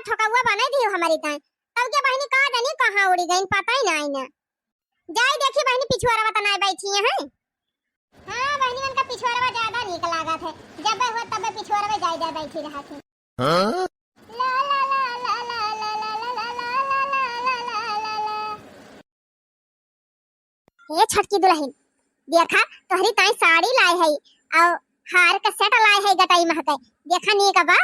ठोकवा बना दी हमारी ताई। तब के बहनी का जानी कहां उड़ी गई पता ही नहीं ना। जाई देखी बहनी पिछुआरवा तना बैठी है। हां बहनी मन का पिछुआरवा ज्यादा निक लागत है। जब हो तब पिछुआरवा जाई जा बैठी रहा थी। हां ला ला ला ला ला ला ला ला ला ला ला। ये छटकी दुल्हन देखा तोहरी ताई साड़ी लाई है और हार का सेट लाई है गटाई महके। देखा नी का बा।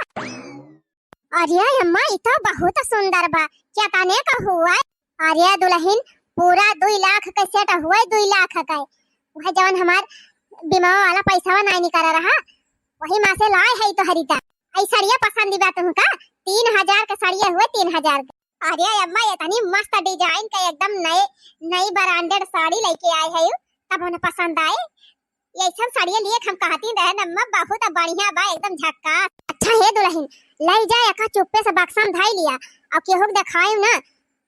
अरे अम्मा ये तो बहुत सुंदर बा। क्या ताने का हुआ? अरे दुल्हन पूरा 2 लाख का सेट हुआ 2 लाख का। वह जवन हमार बीमा वाला पैसा नहीं निकल रहा वही मां से लाए है तो हरिता। आई साड़िया पसंद बा तुमका 3000 का साड़िया हुआ 3000 का। अरे अम्मा ये तनी मस्त डिजाइन का एकदम नई ब्रांडेड साड़ी लेके आए है। तब उन्हें पसंद आए ये सब साड़ियां लिए हम कहती रहे अम्मा बहुत बढ़िया बा एकदम झक्कास। अच्छा है दुल्हन ले जाए का चुप्पे से बक्सा में धाई लिया और केहू दिखायो ना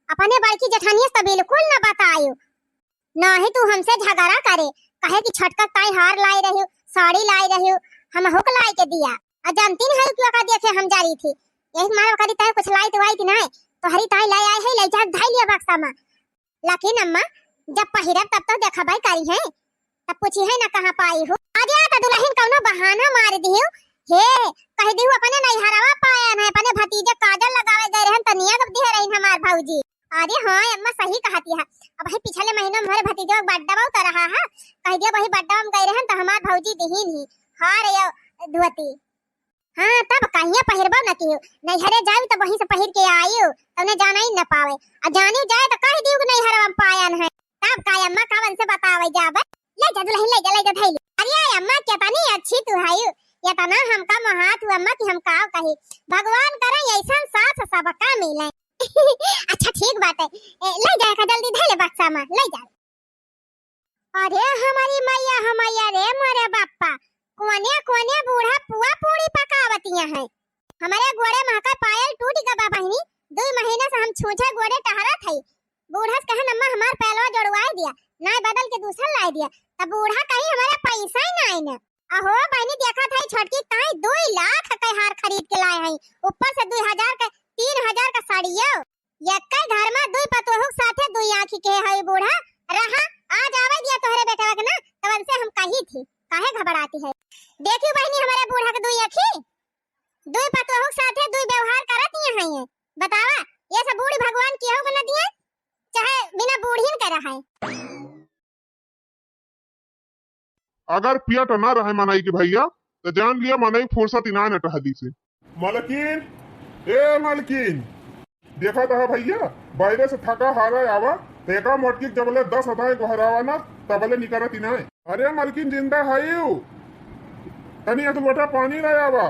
अपने बड़की जेठानी से बिल्कुल ना बतायो ना ही तू हमसे झगड़ा करे कहे कि छटका ताई हार लाई रही साड़ी लाई रही हम हुक लाई के दिया और जानती नहीं क्यों का देखे हम जा रही थी यही मारा करी ताई कुछ लाई तो आई थी नहीं तो हरी ताई लाई आई है ले जा धाई लिया बक्सा में। लेकिन अम्मा जब पहिरब तब तो देखा भाई करी है तब पूछी है ना कहां पाई हो। आज या तो दुल्हन कौनो बहाना मार दियो हे कह दियो अपने नहीं हरावा पाया है अपने भतीजे काजल लगावे गए रहन तनिया कब दे रही हमार भौजी। अरे हां अम्मा सही कहती है। अब भाई पिछले महीने में हमारे भतीजे का बर्थडे उतर रहा है कह दियो वही बर्थडे में गए रहन तो हमार भौजी दहीन ही हार यो धोती। हां तब कहिया पहिरबो न कियो नहीं हरे जाई तो वहीं से पहिर के आइयो तने जाना ही न पावे और जानी जाए तो कह दियो नहीं हरावा पाया है तब का अम्मा कावन से बतावे जाबे ले जा दुल्हन ले जा धैली। अरे अम्मा क्या तानी अच्छी तू है ये तना हमका महात हुआ अम्मा कि हम का कही भगवान करे ऐसा साथ सबका मिले। अच्छा ठीक बात है ले जा का जल्दी धैले बक्सा में ले जा। अरे हमारी मैया रे मोरे बाप्पा कोने कोने बूढ़ा पुआ पूरी पकावतियां है। हमारे गोड़े महका पायल टूट गया बहनी 2 महीने से हम छूछे गोड़े टहरा थे। बूढ़ा कहन अम्मा हमार पहलवा जोड़वा दिया ना बदल के दूसरा ला दिया तब बूढ़ा कहीं हमारा पैसा ही नहीं ना। अहो बहनी देखा था छोटकी ताई 2 लाख का हार खरीद के लाए हैं ऊपर से 2000 का 3000 का साड़िया यक्का घर में 2 पतोहू साथे 2 आंखी के है बूढ़ा रहा आज आवे दिया तोहरे बेटा के ना तब से हम कही थी काहे घबराती है। देखियो बहनी हमारे बूढ़ा के 2 आंखी 2 पतोहू साथे 2 व्यवहार करत ही हैं। बतावा ये सब बूढ़ी भगवान केहू के न दिए चाहे बिना बूढ़ीन के रहा है। अगर पियट ना रहे मनाई के भैया तो जान लिया मनाई फुर्सत इना न टहदी से। मलकिन ए मलकिन देखा था भैया बाहर से थका हारा आवा तेका मोटकी जबले 10 हथाए गोहरावा ना तबले निकरत इना। अरे मलकिन जिंदा है तनी एक लोटा पानी ले आवा।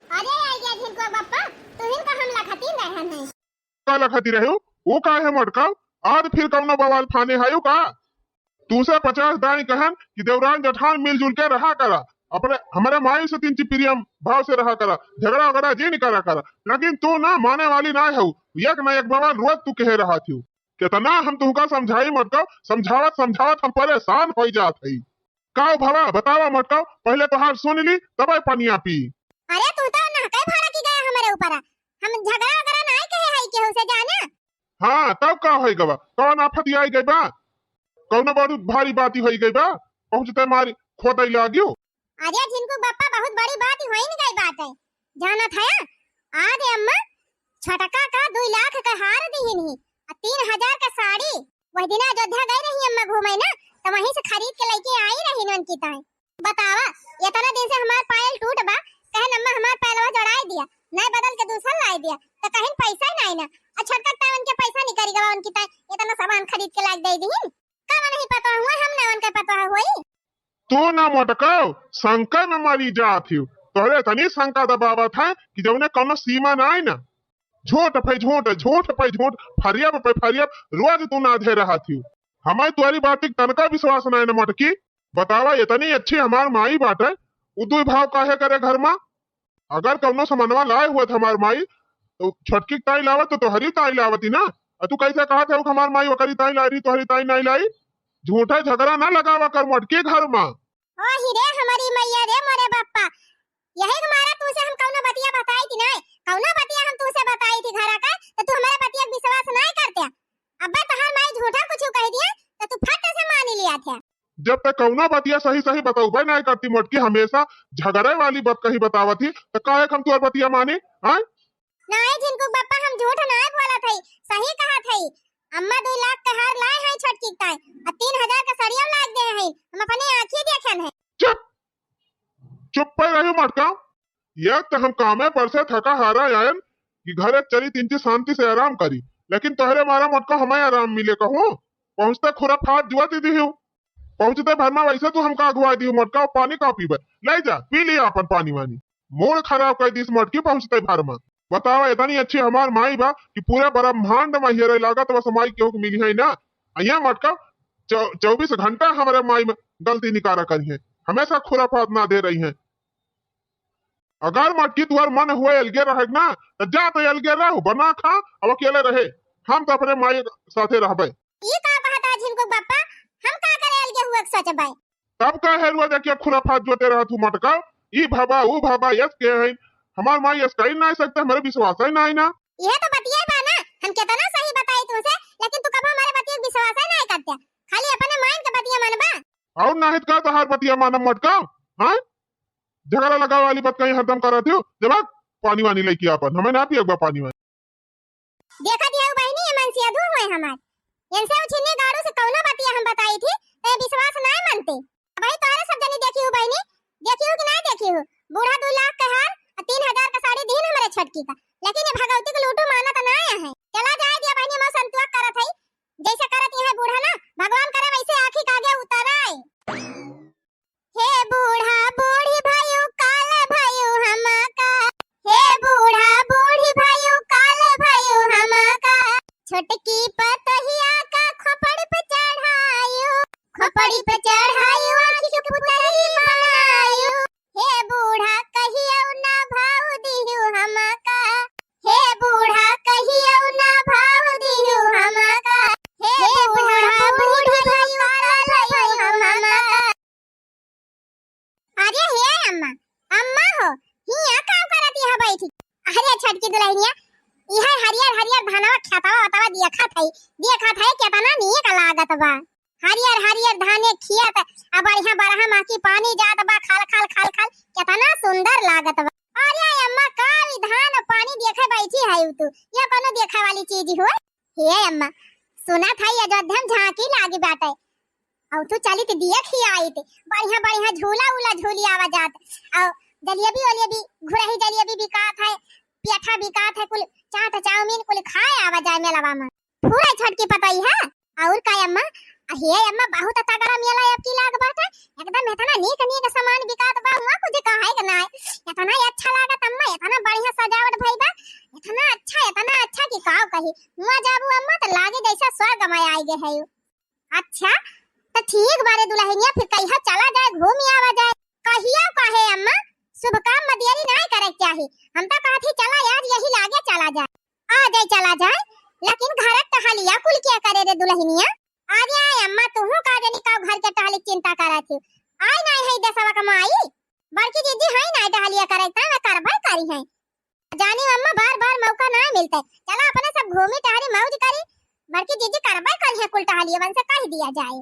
अरे आइया झिनको बापा तुहिन का हम लखती रहन है का लखती रहे हो वो का है मटका आज फिर कौनो बवाल फाने हायो का दूसरे 50 दाई कहन कि देवरान जठान मिलजुल के रहा करा अपने हमारे माई से 3 प्रियम भाव से रहा करा झगड़ा वगड़ा जी नहीं करा लेकिन तू ना माने वाली ना हो एक ना एक बवाल रोज तू कह रहा थी कितना हम तुमका समझाई मटका समझावत हम परेशान हो जात है। का भवा बतावा मटका पहले तो हार सुन ली तब पनिया पी। अरे तू तो ना कई भाड़ा की गया हमारे ऊपर हम झगड़ा वगड़ा नहीं कहे है केहू से जाना। हां तब का होई गवा कौन आफत आई गई बा कौनो बड़ी भारी बात होई गई बा पहुंचते मारी खोतई लागियो। अरे जिनको बापा बहुत बड़ी बात होई नहीं गई बात है जाना था आज अम्मा छटका का 2 लाख का हार दी नहीं 3000 का साड़ी वही दिन अयोध्या गई रही अम्मा घूमे ना तो वहीं से खरीद के लेके आई रही न उनकी ताई। बतावा ये तना दिन से हमार पायल टूट बा कहन अम्मा हमार पायलवा जोड़ाई दिया नए बदल के दूसरा लाई दिया तो कहन पैसा ही नहीं ना अच्छा तक उनके पैसा नहीं करी गवा उनकी ताई ये तना सामान खरीद के लाग दे दी का नहीं पता हुआ हम ना उनका पता हुई। तो ना मोटकाओ शंका में मारी जात हो तोहरे तनी शंका दबावा था कि जौने कोनो सीमा ना आई ना झूठ पे झूठ फरियब पे फरियब रोज तू ना दे रहा थी हमारी तुम्हारी बात तनका विश्वास ना न मोटकी। बतावा इतनी अच्छी हमार माई बात है उदू भाव काहे करे घर में अगर कौनो समनवा लाए हुआ था हमार माई तो छटकी ताई लावत तो हरी ताई लावती ना तू कैसे कहा था हमार माई वकरी ताई लाई तो हरी ताई नहीं लाई झूठा झगड़ा ना लगावा कर मोटकी घर में। ओ हिरे हमारी मैया रे मोरे बाप्पा यही हमारा तू से हम कौनो बतिया बताई कि नहीं कौना बतिया हम तुझसे बताई थी घरा का, तो तू हमारे बतिया का विश्वास नहीं करते। अब्बा तहार माई झूठा कुछ कह दिया तो तू फट से मान लिया थे। जब तक कौना बतिया सही सही बताऊबे नहीं करती मोटकी, हमेशा झगड़े वाली बात कही बतावत थी, तो काहे हम तुअर बतिया माने? हाँ नहीं झिनकू बापा, हम झूठ नहीं बोला थई, सही कहा थई। अम्मा 2 लाख का हार लाए हैं छोटकी ताई, और 3000 का सड़िया लाग दे हैं, हम अपने आंखें देखन है। चुप चुप पे रही मटका। यह तो हम कामे पर से थका हारा आयन कि घरे चली तिनती शांति से आराम करी, लेकिन तोहरे मारा मटका हमें आराम मिले कहूँ। पहुंचते खुरा फाट जुआ दी हूँ, पहुंचते भर में वैसे तू हमका अगुआ दी मटका, पानी का पीबे ले जा पी लिया अपन पानी वानी। मूड खराब कर दी मटकी पहुंचते भर में। बतावा इतनी अच्छी हमार माई बा कि पूरे ब्रह्मांड में हिरे लागत बस माई केहू के मिली है ना। अहिया मटका 24 घंटा हमारे माई में गलती निकारा करी है, हमेशा खुराफात ना दे रही है। अगर मटकी तुहर मन हुए अलगे रहे ना तो जा तो अलगे रहो, बना खा अब अकेले रहे, हम तो अपने माई साथे रहबे। ये का कहता झिनकू बापा, हम का करे अलगे हुए सोचबे? तब का हेरुआ जाके खुराफात जोते रहा तू मटका, ई भाबा ऊ भाबा यस के है, हमार माई यस कही ना सकते, हमारे विश्वास है ना। यह तो बतिया बा ना, हम कितना सही बताई तुझसे, लेकिन तू कभी हमारे बतिया का विश्वास ही नहीं करते, खाली अपने माइन के बतिया मानबा। और नाहित का तहार बतिया मानम मटका। हाँ झगड़ा लगा वाली बात कहीं हरदम कर रहे हो, जवाब पानी वानी लेके अपन हमें ना पिएगा पानी वानी। देखा दिया बहनी ये मनसिया दूर हुए हमार, इनसे उछिने गाड़ू से कौना बतिया हम बताई थी, ते विश्वास नहीं मानते। भाई तोरे सब जनी देखी हो बहनी, देखी हो कि नहीं देखी हो? बूढ़ा 2 लाख का हार और 3000 का साड़ी दीन हमारे छटकी का, लेकिन ये भगवती को लूटू माना तो ना आया है। चला जाए दिया बहनी, मैं संतुक करत है, जैसे करत है बूढ़ा ना, भगवान करे वैसे आंखी कागे उतर आए। हे बूढ़ा बूढ़ी भाइयों काल भाइयों हमाका, हे बूढ़ा बूढ़ी भाइयों काल भाइयों हमाका, छोटकी पतहिया का खोपड़ी पे चढ़ायो, खोपड़ी पे चढ़ायो आँखी के पुतली बनायो। हे बूढ़ा कहियो ना भाव दियो हमाका, हे बूढ़ा कहियो ना भाव दियो हमाका, हे बूढ़ा बूढ़ी भाइयों काल भाइयों हमाका। अरे हे अम्मा, अम्मा हो हिया काम करती है बैठी। अरे छटकी दुल्हनिया, यह हरियर हरियर धानवा खेतवा बतावा देखा था कितना नीक लागत बा। हरियर हरियर धाने खियत अब बढ़िया बरहा माकी पानी जात बा, खाल खाल खाल खाल कितना सुंदर लागत बा। अरे अम्मा का धान पानी देखे बैठी है तू, ये कोनो देखे वाली चीज हो? हे अम्मा सुना था अयोध्या में झांकी लागी बाटे, और तू चली तो दिया खियाई थे, बढ़िया बढ़िया झूला उला झूली आवा जात, और जलेबी वलेबी घुरही जलेबी बिकात है, पेठा बिकात है, कुल चाट चाउमीन कुल खाए आवा जाए मेलावा में। पूरा छटकी पताई है। और का अम्मा, हे अम्मा बहुत तगड़ा मेला अब की लाग बाटे, एकदम इतना नीक नीक सामान बिकात बा, हुआ कुछ कहे के ना, इतना अच्छा लागत अम्मा, इतना बढ़िया सजावट भई बा, इतना अच्छा कि काव कही, हुआ जाबू अम्मा तो लागे जैसा स्वर्ग में आई गए है। अच्छा तो ठीक बारे दुल्हनिया, फिर कहिया चला जाए घूम आवा जाए। कहिया कहे अम्मा, शुभ काम में देरी नहीं करे चाहिए, हम तो कहती चला यार यही लागे चला जाए, आ जाए चला जाए, लेकिन घर टहलिया कुल क्या करे रे दुल्हनिया? आ जाए अम्मा, तू का जनी का घर के टहली चिंता करत थी, आई नहीं है दसवा कमाई, बड़की दीदी है नहीं टहलिया करे ता मैं करबे करी है। जानी अम्मा बार बार मौका ना मिलते, चला अपने सब घूमी टहली मौज करी, बड़की दीदी करबे कर है कुल टहलिया बन से कह दिया जाए।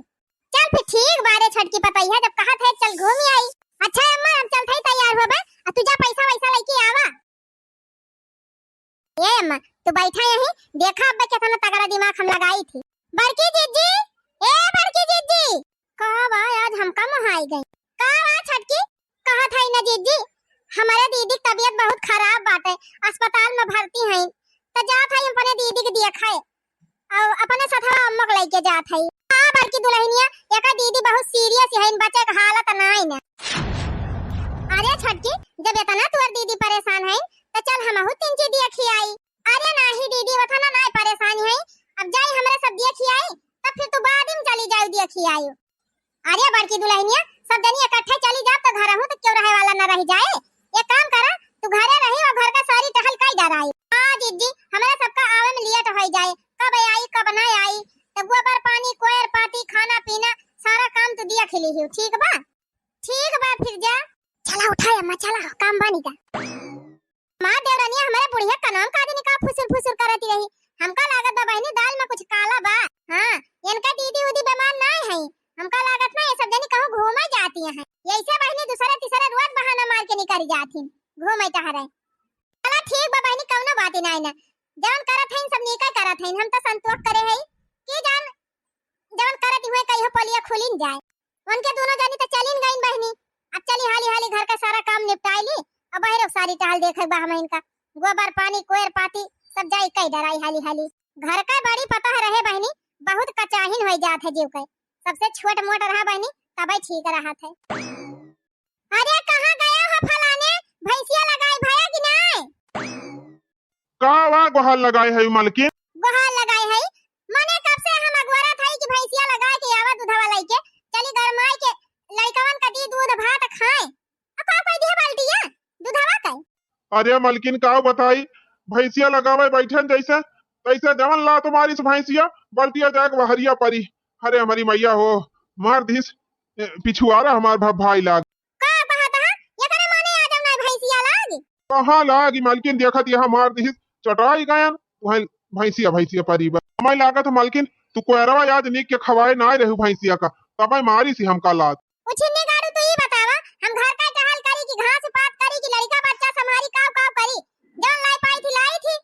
चल फिर ठीक बारे छटकी पताई है, जब कहा था चल घूम आई। अच्छा अम्मा हम चलते ही तैयार हो बे, अब तू जा पैसा वैसा लेके आवा। ये अम्मा तू बैठा यहीं, देखा अब कितना तगड़ा दिमाग हम लगाई थी। बड़की जीजी, ए बड़की जीजी, कहा बा आज हम कम हाई गई, कहा बा छटकी? कहा था ना जीजी हमारे दीदी की तबीयत बहुत खराब बाटे, अस्पताल में भर्ती है, तो जात है अपने दीदी के देखाए और अपने साथ अम्मा को लेके जात है। हां बड़की दुल्हनिया, एका दीदी बहुत सीरियस है, इन बच्चे का हालत नहीं ना। अरे छटकी जब इतना तुअर दीदी परेशान है तो चल हमहु तीन चीज देखी आई। अरे नहीं दीदी वथना नहीं परेशान है, अब जाई हमरे सब देखी आई, तब फिर तू बाद में चली जाऊ देखी आई। अरे बड़की दुल्हनिया सब जनी इकट्ठे चली जा तो घर हूं तो क्यों रहे वाला ना रह जाए, एक काम करा तू घरे रही और घर का सारी टहल काई डराई। हां दीदी हमारा सबका आवे में लेट हो जाए, कब आई कब ना आई, तो गोबर पानी कोयर पाती खाना पीना सारा काम तो दिया खिली ही। ठीक बा फिर जा, चला उठाए अम्मा चला काम बानी का। माँ देवरानिया हमारे बुढ़िया का नाम का दिन का फुसुर फुसुर करती रही। हमका लागत बा बहनी दाल में कुछ काला बा। हां इनका दीदी उदी बीमार ना है। हमका लागत ना ये सब जनी कहूं घूमे जाती हैं। ऐसे बहनी दूसरा तीसरा रोज बहाना मार के निकल जाती घूमे टहरे। चला ठीक बा बहनी कौनो बात ना है ना। जवन करत हईन सब निका करत हईन हम तो संतोष करे हई कि जान जवन करत हुए कहियो पलिया खुलिन जाए। उनके दोनों जानी तो चलिन गईन बहनी। अब चली हाली हाली घर का सारा काम निपटाई ली। अब बहरो सारी टहल देखे बा हम इनका गोबर पानी कोयर पाती सब जाई कई डराई हाली हाली। घर का बड़ी पता है रहे बहनी बहुत कचाहिन हो जात है जीव के। सबसे छोट मोट रहा बहनी तब ठीक रहा थे। अरे कहां गया हो फलाने भैंसिया लगाई भैया कि नहीं? का वा गोहाल लगाए है मालकिन? गोहाल लगाई है मने कब से हम अगवारा था कि भैंसिया लगाए के आवा दूधवा लाई के चली गरमाई के लइकवन का दी दूध भात खाए। अब का कोई दिया बाल्टिया दूधवा का? अरे मालकिन का बताई भैंसिया लगावे बैठन जैसे तैसे जवन ला तुम्हारी से भैंसिया बल्टिया जाके बहरिया परी। अरे हमारी मैया हो मार दिस पिछुआरा हमार भाई लाग। का कहत है ये करे माने आ जाऊ ना भैंसिया लाग? कहां लागी मालकिन देखत यहां मार दिस चटाई गयन वही भैंसिया परी बा। हमारी लागत मालकिन तू कोयरवा याद निक के खवाए ना रहू भैंसिया का तबे मारी सी हमका लात। उछिन्ने गाड़ू तू ही बतावा हम घर का टहल करी कि घास पात करी कि लड़का बच्चा संभारी काव काव करी। जौन लाई पाई थी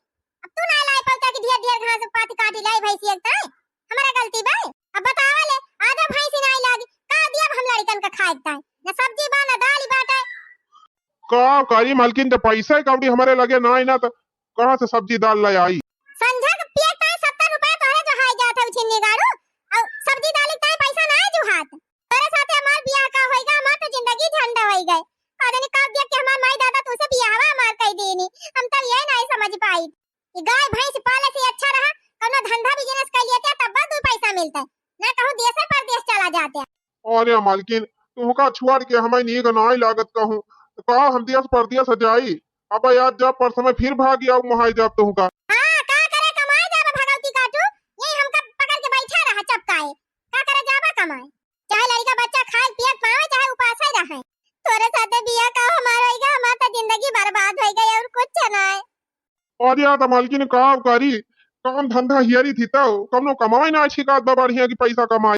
अब तू ना लाई पाता कि ढेर ढेर घास पात काटी लाई भैंसिया ताई हमारा गलती बा। अब बतावा ले आधा भैंसी नहीं लागी का दिया हम लड़कन का खाए ताई ना सब्जी बा ना दाल बाटे। का करी मालकिन तो पैसा कौड़ी हमारे लगे ना ना तो कहां से सब्जी दाल लाई आई। संझा के पिया ताई 70 रुपए तोरे जो हाई जात है उछिन्ने गाड़ू और सब्जी दाल ताई पैसा ना है जो हाथ तोरे साथे हमार बियाह का होएगा हमार तो जिंदगी झंडा होई गए। आदमी कब देख के हमार माई दादा तुसे बियाहवा हमार कह देनी हम तो ये नहीं समझ पाई कि गाय भैंस पाले से अच्छा रहा कोनो धंधा बिजनेस कर लेते तब दो पैसा मिलता ना कहूं देश परदेश चला जाते। अरे मालकिन तुमका छुआर के हमें नीक नाई लागत कहूं तो का हम देश परदेश जाई। अब यार जब पर समय फिर भाग आओ मोहाई जब तुमका। हां का करे कमाए जाबा भगवती काटू यही हमका पकड़ के बैठा रहा चपकाए का करे जाबा कमाए चाहे लड़का बच्चा खाए पिए पावे चाहे उपास ही रहे। तोरे साथे बियाह का हमार होएगा हमार तो जिंदगी बर्बाद हो गई और कुछ ना है। और यार तो मालकिन का करी काम धंधा हियरी थी तो कमनो कमाई ना अच्छी बात बढ़िया की पैसा कमाई।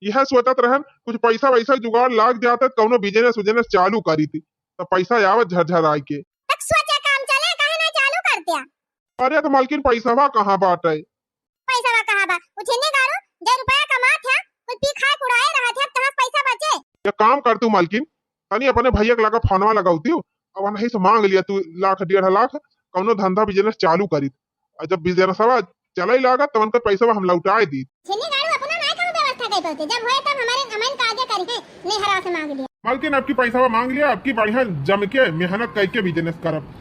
यह सोचत रहन कुछ पैसा वैसा जुगाड़ लाग जाता कौनो बिजनेस चालू करी थी तो पैसा आवत झरझर आई के। तक सोचे काम चले काहे ना चालू करते। अरे तो मालकिन पैसावा कहां बाटे? पैसावा कहां बा उछिन्ने गाड़ू जे रुपया कमात है कुछ पी खाए कुड़ाए रहत है कहां पैसा बचे। ये काम कर तू मालकिन तनी अपने भैया के लगा फोनवा लगाउती अब नहीं से मांग लिया तू 1 1.5 लाख कौनो धंधा बिजनेस चालू करी और जब बिजनेसवा चले लागत तो उनका पैसा हम लौटाए दी। छिन्नी गाड़ू अपना ना कहूं व्यवस्था कई पड़ते जब होए तब हमारे अमन काजे करी है नहीं हरा से मांग लिया। मालकिन आपकी पैसा मांग लिया आपकी बढ़िया जम के मेहनत करके बिजनेस करब।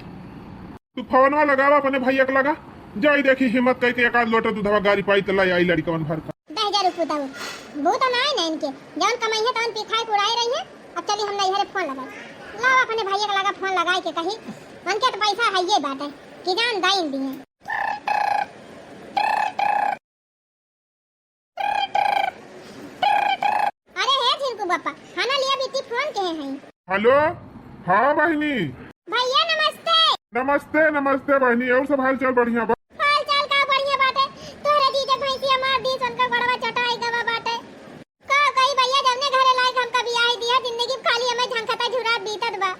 तू फोनवा लगावा अपने भैया के लगा जाई देखी हिम्मत करके एक आध लोटा दूधवा गाड़ी पाई तो लाई आई लड़कवन भर का 10,000 रुपए दाऊ वो तो ना है ना इनके जौन कमाई है तौन पी खाए कुड़ाए रही है। अब चली हम नहीं हरे फोन लगाए लाओ अपने भैया के लगा फोन लगाए के कही उनके तो पैसा है ये बात है कि जान दाइन दिए। अरे हे झिनकू बापा खाना लिया बीती फोन के हैं। हेलो हाँ बहनी भैया नमस्ते। नमस्ते नमस्ते बहनी और सब हाल चाल बढ़िया बा? हाल चाल का बढ़िया बात है तोरे दीदी भैंसिया मार दी उनका गड़वा चटाई गवा बात है का कई भैया जमने घरे लायक हमका बियाह दिया जिंदगी खाली हमें झंखता झुरा बीतत बा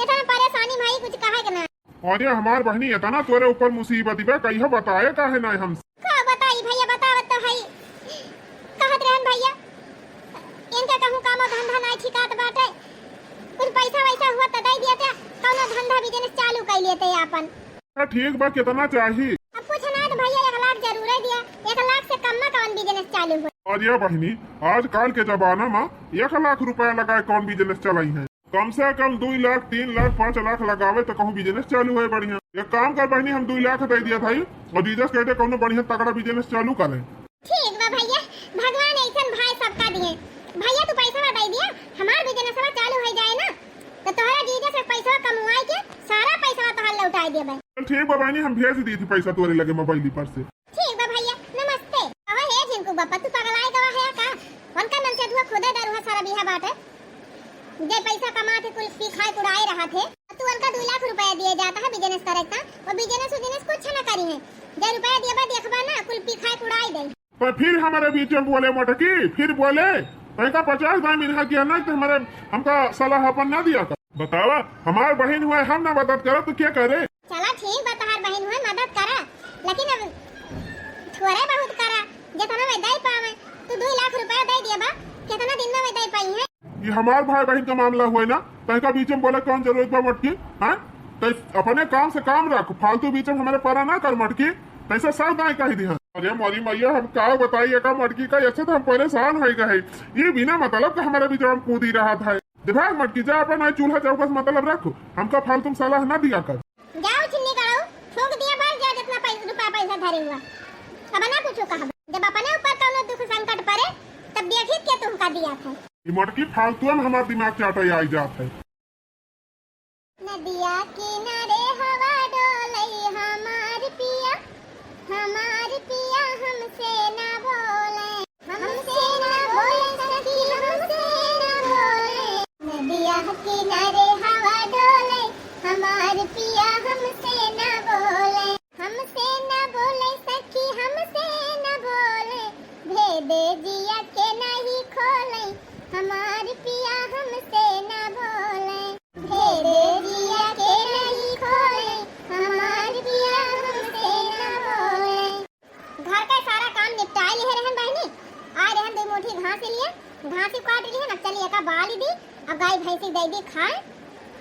इतना परेशानी भाई कुछ कहे के ना। अरे हमार बहनी इतना तोरे ऊपर मुसीबत बा कहियो बताए काहे ना हम का बताई भैया बतावत तो है कहत रहन भैया इनका कहूं काम धंधा नहीं ठिकात बाटे कुछ पैसा वैसा हुआ तो दे देते कौनो धंधा बिजनेस चालू कर लेते अपन। ठीक बा कितना चाहिए? अब कुछ ना तो भैया 1 लाख जरूर है दिया 1 लाख से कम में कौन बिजनेस चालू हो। अरे बहनी आजकल के जमाना में 1 लाख रुपया लगाए कौन बिजनेस चलाई है कम से कम 2 लाख 3 लाख 5 लाख लगावे तो कहूँ बिजनेस चालू है बढ़िया। एक काम कर बहनी हम 2 लाख दे दिया था और बिजनेस कहते कौनो बढ़िया तगड़ा बिजनेस चालू करें। ठीक बा भैया भगवान ऐसन भाई सबका दिए भैया तू पैसा दे दिया हमार बिजनेस चालू हो जाए ना तो तोहरा दीदी से पैसा कमवाई के सारा पैसा तोहर लौटाई देबे। ठीक बा बहनी हम भेज दी थी पैसा तोरे लगे मोबाइल पर से। ठीक बा भैया नमस्ते। कहा है जिनको बापा तू पगलाए गवा है का उनका मन से धुआ खुदे दरुआ सारा बिहा बाटे जे पैसा कमा थे कुल पी खाए कुड़ाए रहा थे तू उनका 2 लाख रुपया दिए जाता है बिजनेस करता और बिजनेस कुछ न करी है। जब रुपया दिए बाद देखबा ना कुल पिखाई कुड़ाई दे। पर फिर हमारे बीच में बोले मोटकी, फिर बोले का 50 दाम इन्हा किया ना तो हमारे हमका सलाह अपन ना दिया कर। बतावा हमार बहन हुआ हम ना मदद करा तो क्या करे। चला ठीक बा तहार बहन हुआ मदद करा, लेकिन अब थोड़े बहुत करा जितना में दे पावे। तू 2 लाख रुपया दे दिया बा, कितना दिन में दे पाई है। ये हमार भाई बहन का मामला हुआ ना, का बीच में बोले कौन जरूरत बा मटकी। हाँ तो अपने काम से काम रख, फालतू बीच में हमारे परा ना कर मटकी। पैसा सब दाएं कही दिया। अरे मोरी मैया हम का बताइए का मटकी का, ऐसे तो हम परेशान हो गए। ये बिना मतलब का हमारे बीच में कूद ही रहा था। दिमाग मटकी जा अपना चूल्हा चौका से मतलब रखो, हमका फालतू सलाह ना दिया कर। जाओ चिन्नी करो ठोक दिया बार जा जितना पैसा धरे हुआ अब ना कुछ कहा। जब अपने ऊपर कोनो दुख संकट पड़े तब देखित के तुमका दिया था। ये मटकी फालतू में हमारे दिमाग चाटे आई जात है। नदिया किनारे हवा डोलई हमार पिया हमसे ना बोले सखी हमसे ना बोले। नदिया किनारे हवा डोले हमार पिया हमसे ना बोले सखी हमसे ना बोले। भेदे जिया के नहीं खोले हमार पिया हमसे ना बोले। भेदे जिया के नहीं खोले हमार पिया हमसे ना बोले। घर का सारा काम निपटाए लिए रहन बहनी, आए रहन 2 मुट्ठी घास लिए, घास काट लिए ना चलिए का बाली दी और गाय भैंसी दे दी खाए।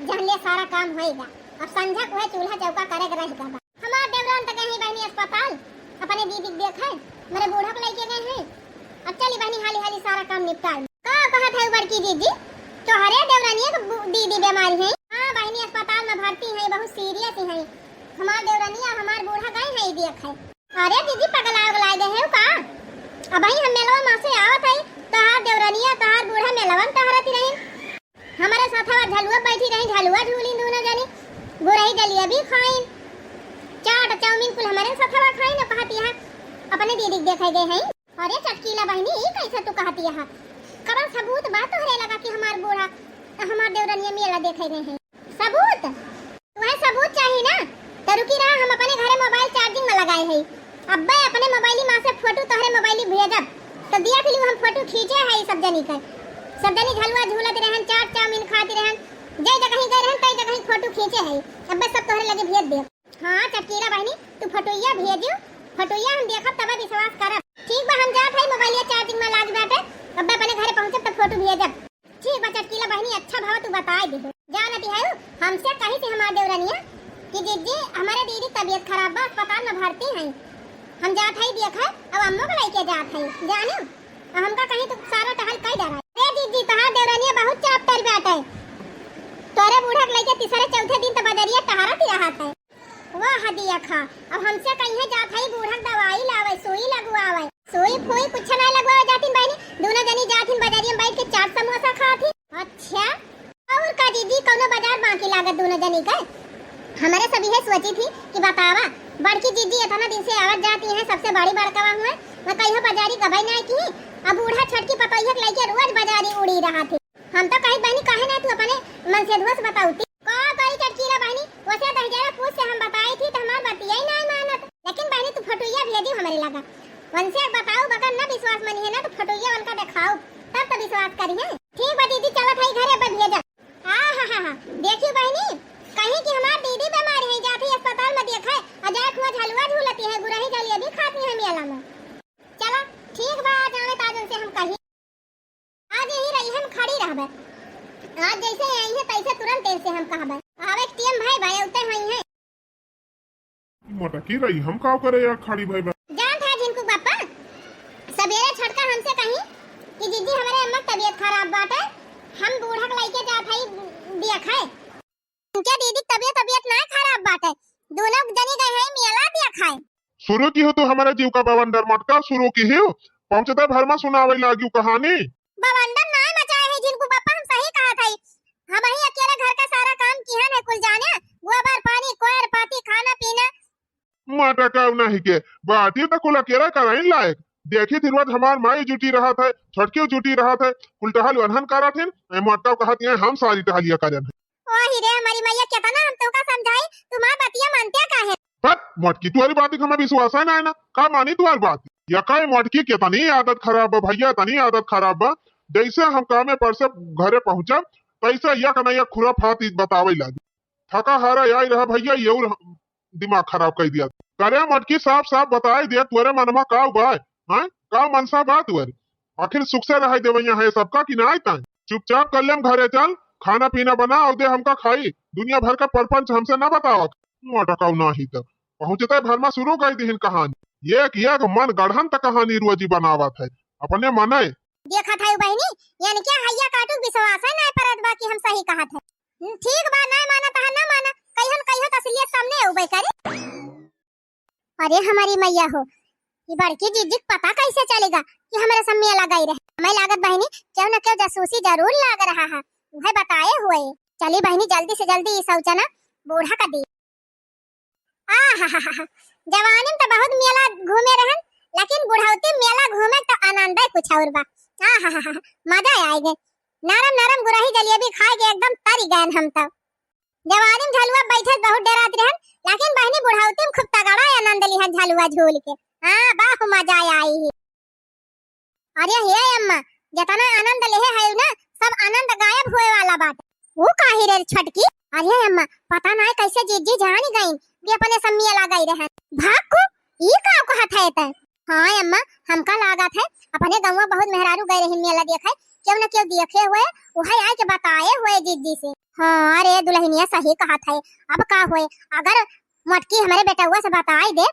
जहले सारा काम होएगा अब संझा को है चूल्हा चौका करे रहेगा। हमार देवरान तक गई बहनी अस्पताल अपने दीदी देखे मेरे बूढ़ा को लेके गए हैं। अब चली बहनी हाली हाली सारा काम निपटाए। का कहा था बड़की दीदी तो हरे देवरानिया को दीदी बीमारी है। हाँ बहनी अस्पताल में भर्ती है, बहुत सीरियस है। हमार देवरानिया हमार बूढ़ा गए है देखे। अरे दीदी पगला गए है का। अब भाई हम मेलवा मां से आवत है तहार देवरानिया तहार बूढ़ा मेलवन तहरती रही। हमारे साथवा झलुआ बैठी रही, झलुआ झूली दोनों जानी। बुराई जलेबी खाइन चाट चाउमीन कुल हमारे साथवा खाई ना कहती है अपने दीदी देखे गए हैं। अरे चटकीला बहनी कैसे तू कहती है कबा सबूत बात तोहरे लगा कि हमार बूढ़ा हमार देवरानिया मेला देखे गए हैं। सबूत तुम्हें सबूत चाहिए ना तो रुकी रहा, हम अपने घरे मोबाइल चार्जिंग में लगाए हैं। अब्बे अपने मोबाइल मां से फोटो तोहरे मोबाइल भेजब तो दिया फिल्म हम फोटो खींचे है सब जनी का। सब जनी झलुआ झूलत रहन चाट चाउमीन खाती रहन, जय जगह गए रहन तई जगह फोटो खींचे है। अब्बे सब तोहरे लगे भेज दे। हां चटकीला बहनी तू फोटोया भेजो, फोटोया हम देखब तब विश्वास करब। ठीक बा हम जात है मोबाइल चार्जिंग में लाग बाटे, अब्बे अपने घरे पहुंचब तो फोटो भेजब। ठीक बा चटकीला बहनी अच्छा भाव तू बता दे। जानती है हमसे कही थी हमार देवरानिया कि दीदी हमारे दीदी तबीयत खराब बा अस्पताल में भर्ती है। हम जात है देखा अब अम्मा को लेके जात है जानो हमका कहीं तो सारा टहल कई डरा। ए दीदी तहार देवरानिया बहुत चापतर बैठे तोरे बूढ़ा के लेके तीसरे चौथे दिन तो बजरिया टहरत ही रहा था। वाह हदिया खा अब हमसे कहीं जात है बूढ़ा दवाई लावे सुई लगवावे। सुई फुई कुछ नहीं लगवावे जाती बहनी, दोनों जनी जाती बजरिया में बैठ के चाट समोसा खाती। अच्छा और का दीदी कोनो बाजार बाकी लागत दोनों जनी का। हमारे सभी है सोची थी कि बतावा बड़की दीदी इतना दिन से आवत जाती है सबसे बड़ी बड़कावा हुआ मैं कहीं बाजारी कभी नहीं की। अब बूढ़ा छटकी पतोहिया के लेके रोज बाजारी उड़ी रहा थी। हम तो कहीं बहनी कहे ना तू अपने मन से धोस बताऊती का करी चटकीला बहनी वैसे 10,000 पूछ से हम बताई थी तो हमार बतिया ही नहीं मानत। लेकिन बहनी तू फोटोया भेजी हमारे लगा वन से बताओ बकर ना विश्वास मनी है ना तो फोटोया उनका दिखाओ तब तो विश्वास करी है। ठीक बा दीदी चलत है घरे पर भेजा। हां देखियो बहनी कहीं कि हमार दीदी बीमार है जाती अस्पताल में देखा अजाक हुआ झलुआ झूलती है गुरही जलेबी खाती है मेला में। चला ठीक बा जाने ताजन से हम कहीं आज यही रही हम खड़ी रहबे। आज जैसे आई है तैसे तुरंत तेल से हम कहबे आवे टीएम भाई उते हई है। मटकी रही हम का करे यार खड़ी भाई जान था जिनको पापा सवेरे छटका हमसे कहीं कि दीदी हमारे अम्मा तबीयत खराब बाटे हम बूढ़ा के लेके जात हई देखा उनके दीदी तबीयत ना खराब बाटे दोनों जनी गए हैं मेला देखा। शुरू की हो तो हमारे जीव का बवंडर मटका शुरू की हो पहुंचता भर में सुनावे लागी कहानी। बवंडर ना मचाए है जिनको पापा हम सही कहा था। हम ही अकेले घर का सारा काम किया है कुल जाने गोबर पानी कोयर पाती खाना पीना मटका नहीं के बाटी तो कुल अकेला कराई लायक देखी थी रोज हमार माई जुटी रहा था छटकी जुटी रहा था कुल टहल वनहन करा थे मटका कहती है हम सारी टहलिया करन। वही ही रे हमारी मैया कितना हम तो का समझाई तुम्हारी बतिया मानते का है। बट मोटकी तुम्हारी बात की हमें विश्वास है ना का मानी तुम्हारी बात या का मोटकी की तनी आदत खराब है भैया, तनी आदत खराब है। जैसे हम कामे पर से घरे पहुंचा तैसे यक न यक खुराफात बतावे लगी। थका हारा आई रहा भैया, ये दिमाग खराब कर दिया। करे मोटकी साफ साफ बताए दिया तुअरे मनमा का बा हैं, का मनसा बात तुअरे आखिर सुख से रह देवे यहाँ है सबका कि ना आयता। चुपचाप कर लेम घरे चल, खाना पीना बना और दे हमका खाई, दुनिया भर का परपंच हमसे न बतावत। मोटकाऊ ना ही तब पहुंचते भर में शुरू कर दी कहानी। एक मन गढ़न तक कहानी रोजी बनावत है अपने मने। देखा था बहनी यानी क्या हैया काटू विश्वास है ना परत बा कि हम सही कहा थे। ठीक बा ना माना ता ना माना कहत असलियत सामने उबे करे। अरे हमारी मैया हो ये बड़की जीजी पता कैसे चलेगा कि हमारे सब में लगाई रहे। हमें लागत बहनी क्यों न क्यों जासूसी जरूर लाग रहा है, वह बताए हुए। चली बहनी जल्दी से जल्दी शौचाना बूढ़ा कर दी। जवानी में तो बहुत मेला घूमे रहन लेकिन बुढ़ाउती मेला घूमे तो आनंद है कुछ और बा। मजा आएगा। नरम नरम गुरही जलेबी खाए के एकदम तरी गए हम तो। जवानी में झलुआ बैठे बहुत डरात रहन लेकिन बहनी बुढ़ाउती में खूब तगड़ा आनंद लिहन झलुआ झूल के। हां बाहु मजा आई है। अरे हे अम्मा जितना आनंद लेहे है ना सब आनंद गायब होए वाला बात। वो काहे रे छटकी। अरे अम्मा पता ना कैसे जीजी जान गई भी अपने सम्मिया लगाई रहे। भाग को ई का कहत है त। हां अम्मा हमका लागत है अपने गांव में बहुत मेहरारू गए रही मेला देखे क्यों न क्यों देखे हुए वही आए के बताए हुए जीजी से। हां अरे दुल्हनिया सही कहत है। अब का होए अगर मटकी हमारे बेटा हुआ से बताई दे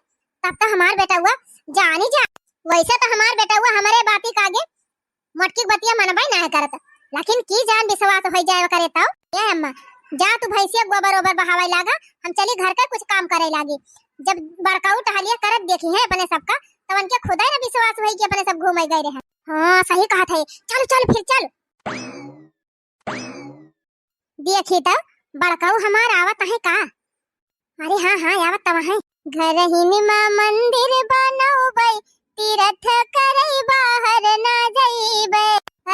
तब तो हमार बेटा हुआ जानी जा। वैसे तो हमार बेटा हुआ हमारे बाती का आगे मटकी बतिया मनबाई ना करत लेकिन की जान विश्वास हो जाए करे तो। ये अम्मा जा तू भैंसिया गोबर ओबर बहावे लागा, हम चली घर का कुछ काम करे लागी। जब बड़काऊ टहलिया करत देखी है अपने सबका तब उनके खुदा ना विश्वास होई कि अपने सब घूमे गए रहे। हां सही कहा था। चल चल फिर चल देखी तो बड़काऊ हमार आवत है का। अरे हां हां आवत तब है। घर ही मां मंदिर बनौबै तीर्थ करई बाहर ना जाइबै।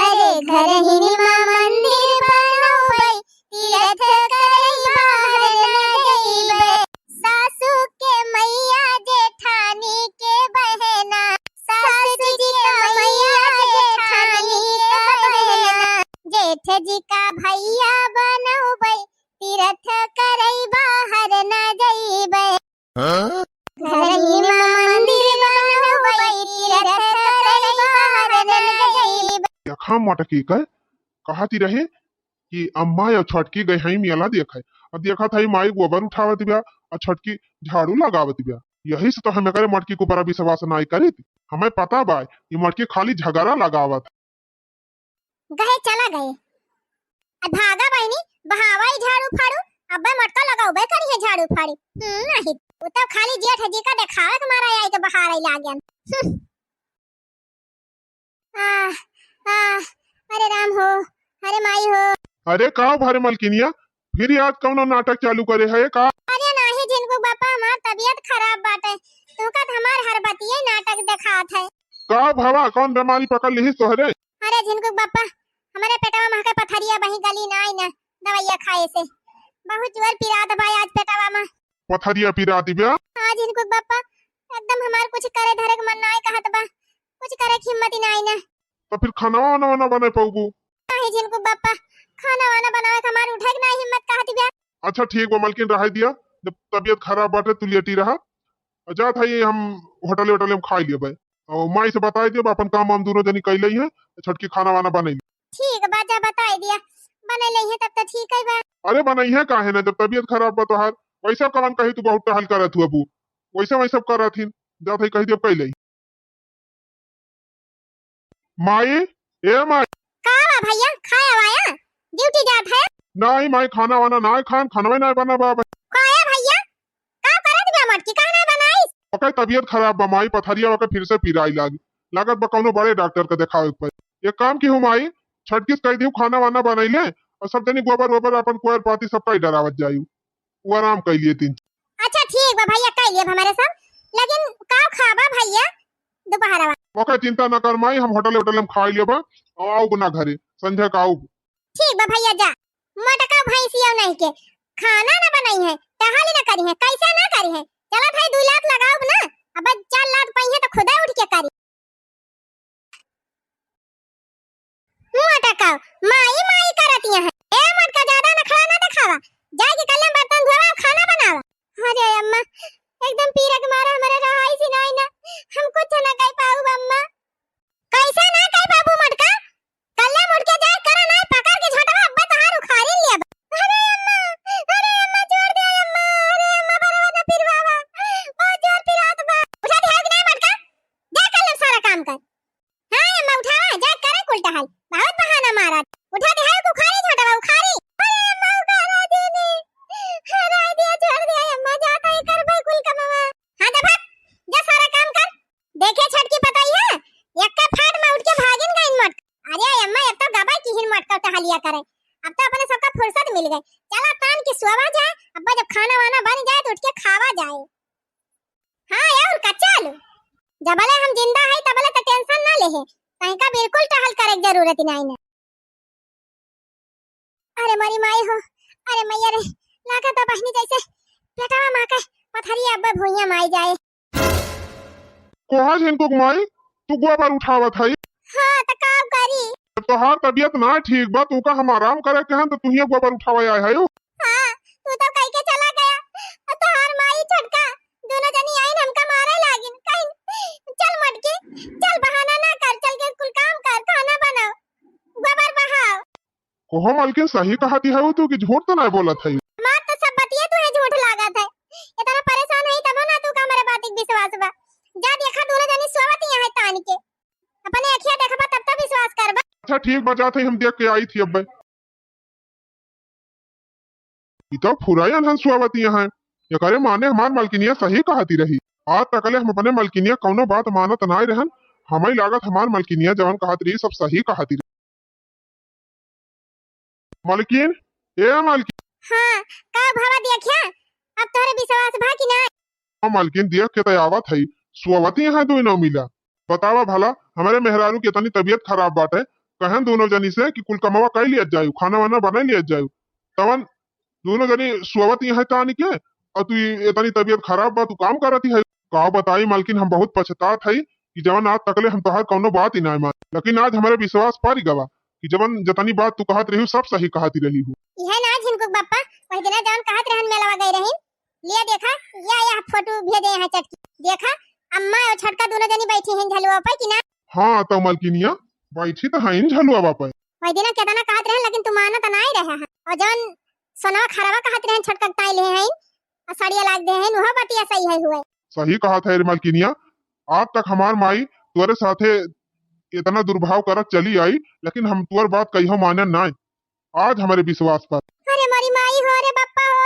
अरे घर ही मां मंदिर बनौबै तीर्थ करई बाहर ना जाइबै। सासू के मैया जेठानी के बहना सासू जी का मैया जेठानी का बहना जेठ जी का भैया बनौबै तीर्थ करई बाहर ना जाइबै। घर ही मां मंदिर बनौबै तीर्थ करई बाहर ना जाइबै। देखा मोटकी कर कहती रहे कि अम्मा या छटकी गई हई मेला देखे और देखा था माई गोबर उठावत बिया और छटकी झाड़ू लगावत बिया। यही से तो हमें करे मटकी को बड़ा विश्वास नहीं करी थी। हमें पता बा ये मटकी खाली झगड़ा लगावत। गए चला गए भागा बहनी बहावाई झाड़ू फाड़ू अब मटका लगाओ बे करी है झाड़ू फाड़ी। नहीं वो तो खाली जेठ जी का दिखावे के मारा आई के बहार आई लागन। अरे राम हो अरे माई हो। अरे का भारे मलकिनिया फिर आज कौनो नाटक चालू करे है का। अरे नहीं जिनको बापा हमार तबीयत खराब बाटे तू का हमार हर बतिये नाटक दिखात है। का भावा कौन बीमारी पकड़ ली तोहरे। अरे जिनको बापा हमारे पेटवा में के पथरिया बही गली ना आई ना दवाइया खाए से बहुत जोर पिरात भाई आज पेटवा में पथरिया पिराती बिया। हां जिनको बापा एकदम हमार कुछ करे धरे के मन ना आए कहत बा कुछ करे की हिम्मत ही ना आई ना। तो फिर खाना वाना बने पाऊबू। नहीं जिनको बापा खाना वाना बनावे हमार उठे के ना हिम्मत कहत बिया। अच्छा ठीक बा मलकिन रह दिया जब तबीयत खराब बाटे तू लेटी रहा जा था ये हम होटल में खा लिए भाई और माई से बताई दियो अपन काम हम दोनों जनी कैले हैं छटकी खाना वाना बनई। ठीक बा जा बताई दिया बने ले है तब तो ठीक है बा। अरे बनई है काहे ना जब तबीयत खराब बा तोहार वैसा कवन कही तू बहुत टहल करत हुआ बू वैसे वैसे करत हिन जा था कह दियो कैले। माई ए माई का भैया खाया वाया ड्यूटी जात है। नहीं माई खाना वाना ना खाना में नहीं बना बा खाया भैया का करत बा मटकी का ना बनाई। ओके तबीयत खराब बा माई पथरिया वके फिर से पिराई लागत बा कौनो बड़े डॉक्टर के दिखावे पर। एक काम की हूँ माई छटकी कह दियो खाना वाना बनैले और सब जनी गोबर वोबर अपन कोयर पाती सब का डरावत जायू वो आराम कर लिए तीन। अच्छा ठीक बा भैया कह लिए हमारे सब लेकिन का खाबा भैया दोपहर में। ओके चिंता न कर माई हम होटल में खा लियो बा आओ ना घरे संध्या का आओ। ठीक बा भैया जा मटका भैंसिया नहीं के खाना ना बनाई है, टहली ना करी है, कैसे ना करी है। चला भाई 2 लात लगाओ ना, अब 4 लात पई है तो खुदा उठ के करी। मटका माई माई करती है। ए मटका ज्यादा नखरा ना दिखावा, जाके कल बर्तन धोवा खाना बनावा। अरे अम्मा एकदम पीरा के मारा हमारे रहाई सी नहीं ना, हम कुछ ना कह पाऊ अम्मा। कैसे ना कह पाबू मटका, कल्ले मुड़ के जाए करा ना पकड़ के झटवा अब्बा तहार उखाड़ी लिया। अरे अम्मा छोड़ दे अम्मा, अरे अम्मा बरवा ना फिर बाबा ओ जोर पिरात बा। उठा दे कि नहीं मटका, जा कल सारा काम कर। हां अम्मा उठावा जा करे उल्टा हाल, बहुत बहाना मारा। उठा दे है उखाड़ी झटवा उखाड़ी। अरे अम्मा उखाड़ा दे ने, हरा दिया छोड़ दे अम्मा, जाता ही कर भाई कुल कमावा। हां जा भाग जा सारा काम कर। देखे छटकी पताई है एक फाट में उठ के भागिन गई मट। अरे अम्मा अब तो गबाई की हिन मटका टहलिया करे, अब तो अपने सबका फुर्सत मिल गई। चला तान की सोवा जाए, अब्बा जब खाना वाना बन जाए तो उठ के खावा जाए। हां यार कच्चा आलू जबले हम जिंदा है तबले तो टेंशन ना लेहे, कहीं का बिल्कुल टहल करे की जरूरत नहीं है। अरे मरी माई हो, अरे मैया रे लागा तो बहनी जैसे पेटवा मां के पथरी अब्बा भुइया माई जाए। कहाँ जिनको माई तू गोबर उठावत है। हां त का करी, तोहार तबियत ना ठीक बा, तू का हम आराम करे के हन तो तू ही गोबर उठावे आए है। हां तू तो कह के चला गया, तो हर माई छटका दोनों जनी आई हमका मारे लागिन। कहीं चल मटके चल, बहाना ना कर, चल के कुल काम कर, खाना बनाओ गोबर बहाओ। कोहो मालकिन सही कहती है तू कि झूठ तो नहीं बोलत है। मां तो सब बतिया तू है झूठ लागत है, इतना परेशान है तब ना तू का हमारे बात एक विश्वास बा। जा देखा दोनों जनी सोवत ही है तान के, अपने अखिया देखबा तब तो विश्वास करबा। अच्छा ठीक बचा थे, हम देख के आई थी। अब तो फुरायन हन सुआवती है ये करे माने हमार मालकिनिया सही कहती रही। आज तकले हम अपने मालकिनिया कौनो बात मानत नाई रहन, हमें लागत हमार मालकिनिया जवन कहत रही सब सही कहती रही। मालकिन ए मालकिन। हां का भावा देखिया अब तोरे विश्वास भा कि ना। हाँ मालकिन देख के तो आवत है सुआवती है दोनों मिला। बतावा भला हमारे मेहरारू की इतनी तबीयत खराब बाटे, कहन दोनों जनी से कि कुल कमावा कर लिया जाए, खाना वाना बना लिया जाए, तवन दोनों जनी सुवत है तानी के और तू इतनी तबीयत खराब बा तू काम करती है। का बताई मालकिन हम बहुत पछतात है कि जवन आज तकले हम तोहार कौनो बात ही ना मान, लेकिन आज हमारे विश्वास पारी गवा कि जवन जतनी बात तू कहत रही सब सही कहती रही हूँ। यह ना झिनको बापा वही दिन जवन कहत रहन मेलावा गई रही, लिया देखा या फोटो भेजे है चटकी, देखा अम्मा और छटका दोनों जनी बैठी हैं झलुआ पे कि ना। हाँ तो मालकिनिया बैठी तो है झलुआ बापा। वही दिन केतना कहत रहन लेकिन तू मानत नहीं रहे है, और जवन सोनवा खराबा कहत रहन छटका ताई ले हैं और साड़िया लाग दे हैं वह बतिया सही है हुए। सही कहा था रे मालकिनिया, आज तक हमार माई तुअरे साथे इतना दुर्भाव करत चली आई, लेकिन हम तुअर बात कहियो माने ना, आज हमारे विश्वास पर। अरे मरी माई हो, अरे बापा हो,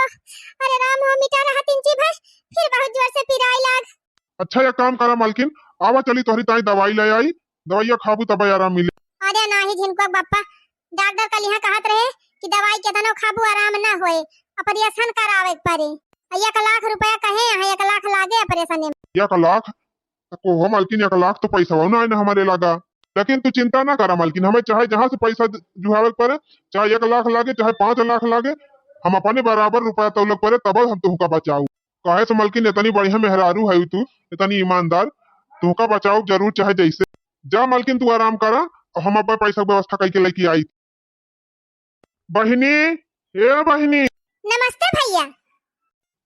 अरे राम हो, मिटा रहा तीन चीज है फिर बहुत जोर से पिराई लाग। अच्छा ये काम करा मालकिन, आवा चली तोहरी ताई दवाई ले आई, दवाइया खाबू तब आराम मिले। अरे नहीं झिनको बापा, डॉक्टर कल यहाँ कहत रहे कि दवाई केतनो खाबू आराम ना होए, ऑपरेशन करावे पड़े। 1 लाख रुपया कहे है, 1 लाख लागे ऑपरेशन में। 1 लाख को हो मालकिन, 1 लाख तो पैसा हो ना हमारे लगा, लेकिन तू चिंता ना करा मालकिन, हमें चाहे जहाँ से पैसा जुहावे पड़े, चाहे 1 लाख लागे चाहे 5 लाख लागे, हम अपने बराबर रुपया तौलक पड़े तब हम तुमका बचाऊ। कहे से मालकिन इतनी बढ़िया मेहरारू है तू, इतनी ईमानदार, तुमका बचाऊ जरूर चाहे जैसे। जा मालकिन तू आराम करा, हम अपन पैसा व्यवस्था करके लेके आई। बहिनी ए बहिनी। नमस्ते भैया।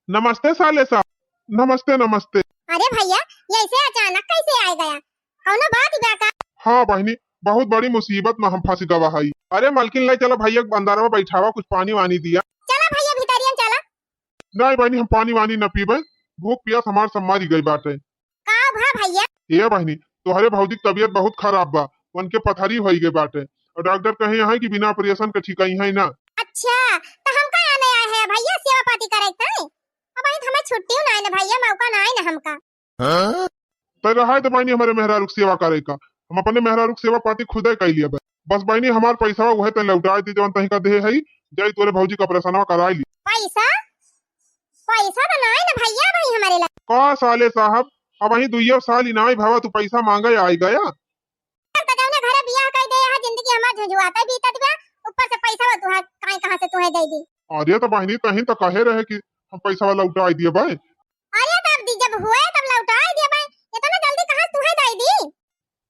नमस्ते साले साहब। नमस्ते नमस्ते। अरे भैया ये ऐसे अचानक कैसे आ गया, कौनो बात बा का? हाँ बहिनी बहुत बड़ी मुसीबत में हम फंस गवा हई। अरे मालकिन ले चलो भैया अंदर में बैठावा, कुछ पानी वानी दिया। चला भैया भीतरियन चला। नहीं बहनी हम पानी वानी न पीबे, भूख प्यास हमार सब मारी गई बाटे। का भा भैया? ये बहनी तोहरे भौजी की तबीयत बहुत खराब बा, उनके पथरी होई गई बाटे और डॉक्टर कहे है कि बिना ऑपरेशन के ठीक है ना। अच्छा तो हम का आने आए हैं भैया सेवा पाती करे थे, अब आई हमें छुट्टी ना है ना भैया, मौका ना है ना हमका। तो रहा तो बहनी हमारे मेहरारू की सेवा करे का, हम अपने मेहरारू की सेवा पाती खुदे कर लिया बस बहनी हमार पैसा वह तन लौटा दी जवन तही का दे है, जाई तोरे भौजी का ऑपरेशन करा ली। पैसा पैसा तो ना है ना भैया भाई हमारे लिए। का साले साहब अब वही 2 साल ही ना भावा तू पैसा मांगे आई गया। तो जौने घरे बियाह कर दे है जिंदगी हमार झुझुआता बीतत बा, ऊपर से पैसा तू कहां से तू तुम्हें दे दी। अरे तो बहनी तही तो कहे रहे कि हम पैसा वाला उठाई दिए भाई। अरे तब दी जब हुए तब लौटा दिया भाई, इतना जल्दी कहाँ तुम्हें दे दी।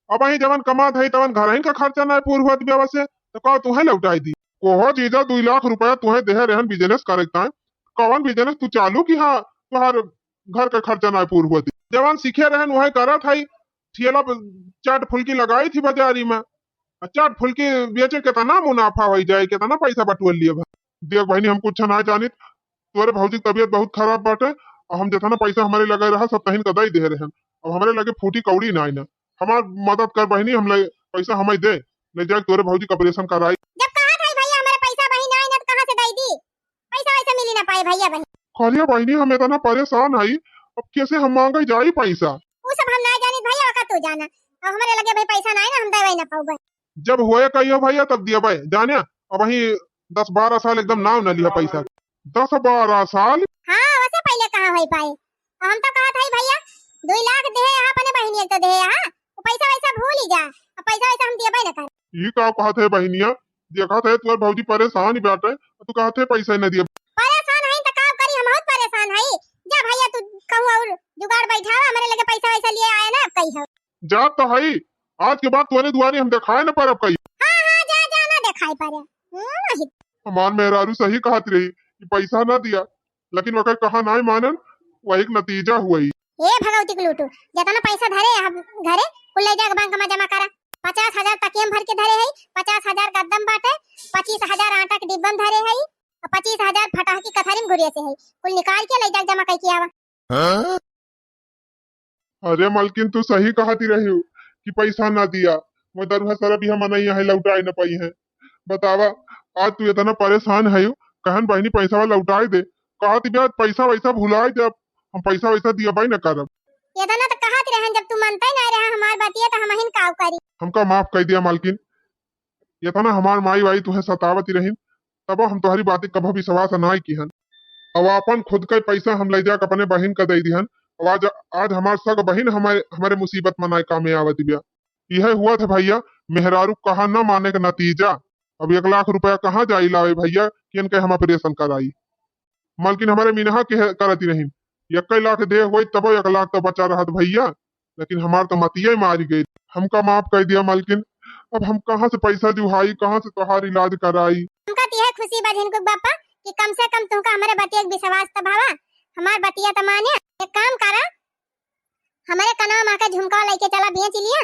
अब वही जवन कमात है तवन घर ही का खर्चा ना पूर्ण हुआ व्यवस्था से तो कहो तुम्हें लौटाई दी। कोहो जीजा 2 लाख रुपया तुम्हें देहे रहन बिजनेस करता है, कौन बिजनेस तू चालू की हाँ तुहार घर का खर्चा ना पूर्ण हुआ। जवान सीखे रहन वही करत है, ठेला पे चाट फुल्की लगाई थी बाजारी में, चाट फुल्की बेचे कितना मुनाफा हो जाए, कितना पैसा बटुअल लिए भाई। देख बहनी हम कुछ ना जानित, तोरे भौजी की तबीयत बहुत खराब बाटे और हम जितना पैसा हमारे लगे रहा सब तहिन कदाई दे रहे हैं। अब हमारे लगे फूटी कौड़ी ना ना, हमार मदद कर बहनी, हम पैसा हमें दे ले जाए तोरे भौजी का ऑपरेशन कराई। जब कहा था भैया हमारे पैसा वही ना आई ना तो कहाँ से दे दी, पैसा वैसा मिली ना पाए भैया बहन। कहलिए बहनी हम इतना परेशान है, अब कैसे हम मांगे जाई पैसा। वो सब हम ना जानी भैया का तू जाना, अब हमारे लगे भाई पैसा ना है ना हम दे ना पाऊ। जब हुए कहियो भैया तब दिया भाई जाने। अब वही 10-12 साल एकदम नाम न लिया पैसा, 10-12 साल। हाँ वैसे पहले कहाँ हो पाए, हम तो कहा था भैया 2 लाख दे यहाँ अपने बहनी तो दे यहाँ, वो पैसा वैसा भूल ही जा, अब पैसा वैसा हम दिए ना कर। ये का कहा थे बहनिया, देखा थे तुम्हारे भौजी परेशान ही बैठे, तू कहा थे पैसा न दिए। परेशान है तो काम करी, हम बहुत परेशान है। जा भैया तू कहूँ और जुगाड़ बैठा हमारे लगे पैसा वैसा लिए आया ना, अब कही हो जा तो है आज के बाद तुम्हारे दुआरी हम दिखाए न पर अब कही। हाँ हाँ जा जा ना दिखाई पड़े। हमार मेहरारू सही कहती रही कि पैसा ना दिया, लेकिन वकर कहा ना मानन, वही एक नतीजा हुआ ही। ए भगवती के लूटू, जितना पैसा धरे हम घरे कुल ले जाके बैंक में जमा करा। 50,000 तकियम भर के धरे है, 50,000 गद्दम बाटे, 25,000 आटा के डिब्बन धरे है, और 25,000 फटाह की कथारी में घुरिए से है, कुल निकाल के ले जाके जमा कई किया आवा। अरे मलकिन तू सही कहती रही हो कि पैसा ना दिया, वो दरुहा सारा भी हम नहीं है लौटाई न पाई है। बतावा आज तू इतना परेशान है, कहन बहनी पैसा वाला लौटाई दे, कहा थी पैसा वैसा भुलाई दे, हम पैसा वैसा दिया भाई न करब। ये तो ना तो कहा ती रहन, जब तू मानता ही नहीं रहा हमार बातिया तो हम हिन काव करी। हमका माफ कर दिया मालकिन, ये था ना हमार माई वाई तुहे सतावती रही, तब हम तुम्हारी बातें कभी विश्वास ना की हन। अब अपन खुद का पैसा हम ले जाकर अपने बहन का दे दिहन, आज आज हमार सग बहन हमारे मुसीबत मनाए कामे आवत बिया। यह हुआ था भैया मेहरारू कहा न माने का नतीजा। अब 1 लाख रुपया कहाँ जाई लावे भैया कि इनके हम ऑपरेशन कराई। मालकिन हमारे मीनहा के करती नहीं, 1 लाख दे हुई तब 1 लाख तो बचा रहा भैया, लेकिन हमार तो मतिया ही मारी गई। हमका माफ कर दिया मालकिन, अब हम कहाँ से पैसा जुहाई, कहाँ से तोहार इलाज कराई। हमका तिहे खुशी बजन को बापा कि कम से कम तुमका हमारे बतिया के विश्वास तो भावा, हमार बतिया तो माने। एक काम करा, हमारे कनवा माँ का झुमका लेके चला बेच लिया,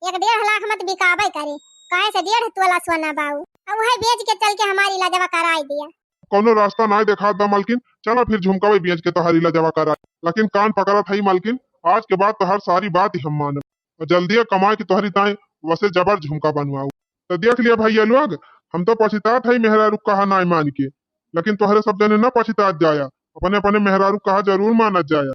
1.5 लाख मत बिकाबे करे, काहे से 1.5 तोला सोना बाऊ, अब वही बेच के चल के हमारी इलाजवा कराई दिया। कोनो रास्ता ना देखा था मालकिन, चला फिर झुमका बेच के तोहार इलाजवा करा। लेकिन कान पकड़ा था मालकिन, आज के बाद तोहर सारी बात ही हम मानब, और जल्दी कमाए की तोहरी ताए वैसे जबर झुमका बनवाऊ। तो देख लिया भैया लोग, हम तो पछतात है मेहरारू कहा ना मान के, लेकिन तोहरे सब जने न पछतात जाया, अपने अपने मेहरारू कहा जरूर मानत जाया।